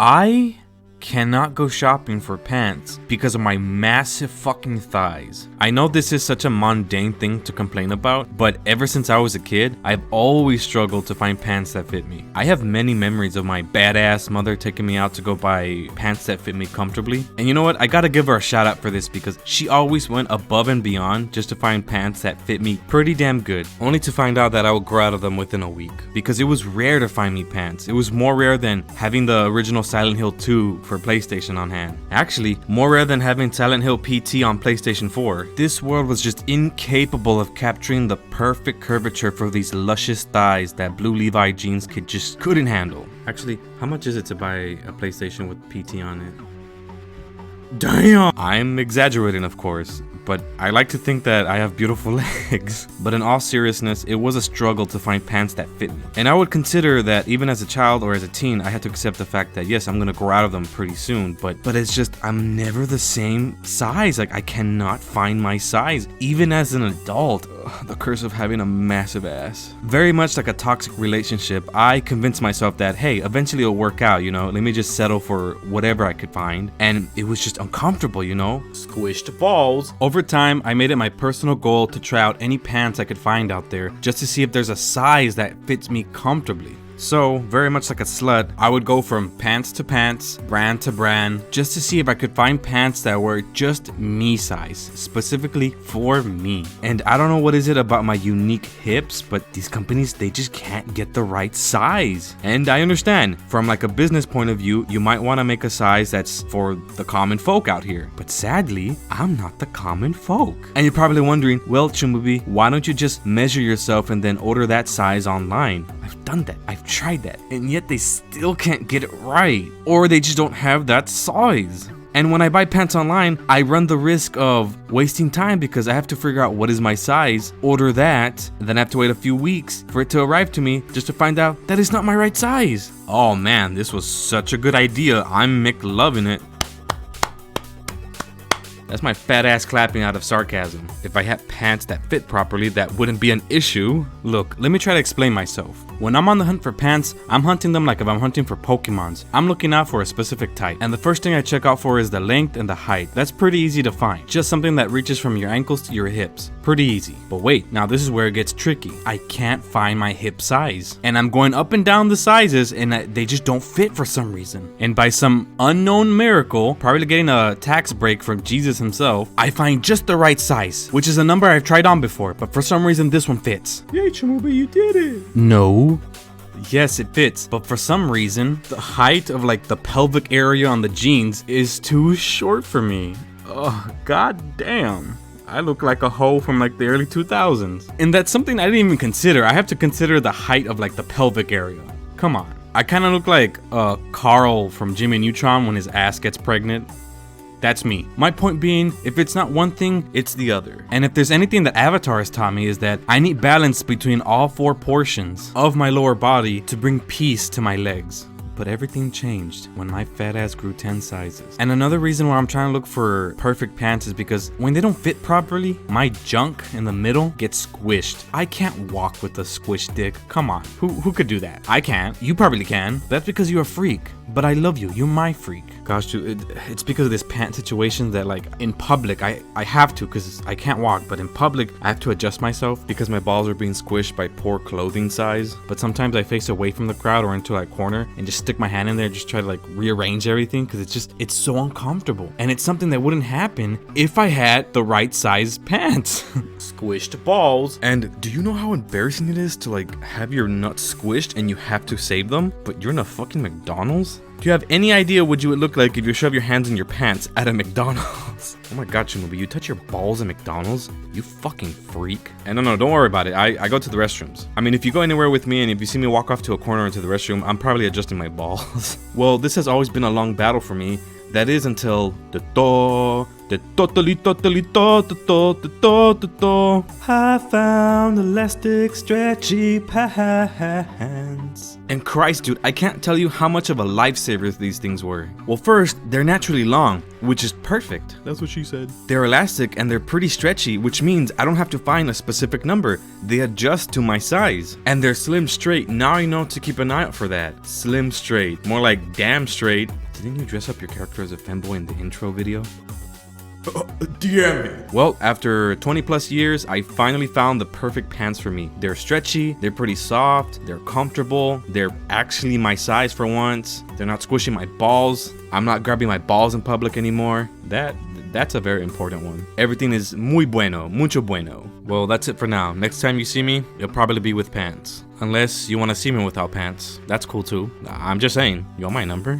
I cannot go shopping for pants because of my massive fucking thighs. I know this is such a mundane thing to complain about, but ever since I was a kid, I've always struggled to find pants that fit me. I have many memories of my badass mother taking me out to go buy pants that fit me comfortably. And you know what? I gotta give her a shout out for this because she always went above and beyond just to find pants that fit me pretty damn good, only to find out that I would grow out of them within a week. Because it was rare to find me pants. It was more rare than having the original Silent Hill 2 for PlayStation on hand. Actually, more rare than having Silent Hill PT on PlayStation 4. This world was just incapable of capturing the perfect curvature for these luscious thighs that blue Levi jeans just couldn't handle. Actually, how much is it to buy a PlayStation with PT on it? Damn! I'm exaggerating, of course, but I like to think that I have beautiful legs. But in all seriousness, it was a struggle to find pants that fit me. And I would consider that even as a child or as a teen, I had to accept the fact that yes, I'm gonna grow out of them pretty soon, but it's just, I'm never the same size. Like, I cannot find my size, even as an adult. Ugh, the curse of having a massive ass. Very much like a toxic relationship, I convinced myself that, hey, eventually it'll work out, you know? Let me just settle for whatever I could find. And it was just uncomfortable, you know? Squished balls. Over time, I made it my personal goal to try out any pants I could find out there just to see if there's a size that fits me comfortably. So, very much like a slut, I would go from pants to pants, brand to brand, just to see if I could find pants that were just me size, specifically for me. And I don't know what is it about my unique hips, but these companies, they just can't get the right size. And I understand, from like a business point of view, you might want to make a size that's for the common folk out here. But sadly, I'm not the common folk. And you're probably wondering, well, Chumubi, why don't you just measure yourself and then order that size online? I've done that. I've tried that, and yet they still can't get it right, or they just don't have that size. And when I buy pants online, I run the risk of wasting time because I have to figure out what is my size, order that, and then I have to wait a few weeks for it to arrive to me just to find out that it's not my right size. Oh man, this was such a good idea. I'm McLovin' it. That's my fat ass clapping out of sarcasm. If I had pants that fit properly, that wouldn't be an issue. Look, let me try to explain myself. When I'm on the hunt for pants, I'm hunting them like if I'm hunting for Pokemons. I'm looking out for a specific type, and the first thing I check out for is the length and the height. That's pretty easy to find. Just something that reaches from your ankles to your hips. Pretty easy. But wait, now this is where it gets tricky. I can't find my hip size. And I'm going up and down the sizes, and they just don't fit for some reason. And by some unknown miracle, probably getting a tax break from Jesus himself, I find just the right size, which is a number I've tried on before, but for some reason this one fits. Yay, Chumubi, you did it! No. Yes, it fits, but for some reason, the height of like the pelvic area on the jeans is too short for me. Oh, god damn. I look like a hoe from like the early 2000s. And that's something I didn't even consider. I have to consider the height of like the pelvic area. Come on. I kind of look like Carl from Jimmy Neutron when his ass gets pregnant. That's me. My point being, if it's not one thing, it's the other. And if there's anything that Avatar has taught me is that I need balance between all four portions of my lower body to bring peace to my legs. But everything changed when my fat ass grew 10 sizes. And another reason why I'm trying to look for perfect pants is because when they don't fit properly, my junk in the middle gets squished. I can't walk with a squished dick. Come on, who could do that? I can't. You probably can. That's because you're a freak. But I love you. You're my freak. Gosh, dude, it's because of this pant situation that like in public, I have to because I can't walk. But in public, I have to adjust myself because my balls are being squished by poor clothing size. But sometimes I face away from the crowd or into a corner and just stick my hand in there and just try to like rearrange everything because it's so uncomfortable. And it's something that wouldn't happen if I had the right size pants. Squished balls. And do you know how embarrassing it is to like have your nuts squished and you have to save them, but you're in a fucking McDonald's? Do you have any idea what you would look like if you shove your hands in your pants at a McDonald's? Oh my god, Chumubi, you touch your balls at McDonald's? You fucking freak. And no, don't worry about it. I go to the restrooms. I mean, if you go anywhere with me and if you see me walk off to a corner into the restroom, I'm probably adjusting my balls. Well, this has always been a long battle for me That is until the totally I found elastic stretchy pants. And Christ, dude, I can't tell you how much of a lifesaver these things were. Well, first, they're naturally long, which is perfect. That's what she said. They're elastic and they're pretty stretchy, which means I don't have to find a specific number. They adjust to my size. And they're slim straight. Now I know to keep an eye out for that. Slim straight. More like damn straight. Didn't you dress up your character as a femboy in the intro video? DM me. Well, after 20 plus years, I finally found the perfect pants for me. They're stretchy, they're pretty soft, they're comfortable, they're actually my size for once. They're not squishing my balls. I'm not grabbing my balls in public anymore. That's a very important one. Everything is muy bueno, mucho bueno. Well, that's it for now. Next time you see me, it'll probably be with pants. Unless you want to see me without pants. That's cool too. I'm just saying. You want my number?